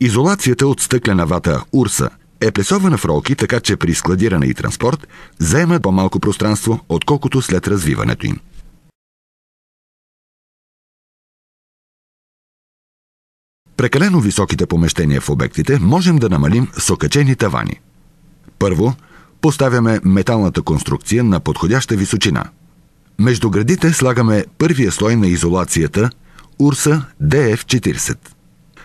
Изолацията от стъклена вата Урса е плесована в ролки, така че при складиране и транспорт заема по-малко пространство, отколкото след развиването им. Прекалено високите помещения в обектите можем да намалим с окачени тавани. Първо, поставяме металната конструкция на подходяща височина. Между гредите слагаме първия слой на изолацията Урса DF40.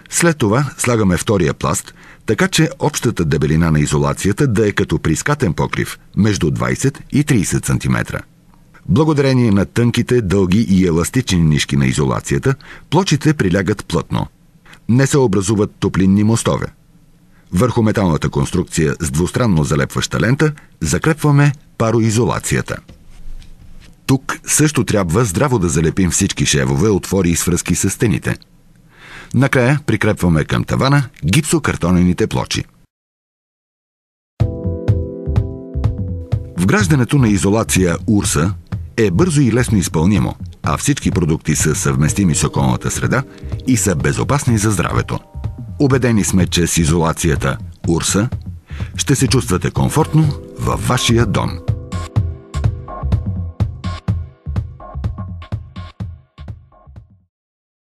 След това слагаме втория пласт, така че общата дебелина на изолацията да е като при скатен покрив между 20 и 30 см. Благодарение на тънките, дълги и еластични нишки на изолацията, плочите прилягат плътно. Не се образуват топлинни мостове. Върху металната конструкция с двустранно залепваща лента закрепваме пароизолацията. Тук също трябва здраво да залепим всички шевове, отвори и свръзки с стените. Накрая прикрепваме към тавана гипсокартонените плочи. Вграждането на изолация Урса е бързо и лесно изпълнимо, а всички продукти са съвместими с околната среда и са безопасни за здравето. Убедени сме, че с изолацията Урса ще се чувствате комфортно във вашия дом.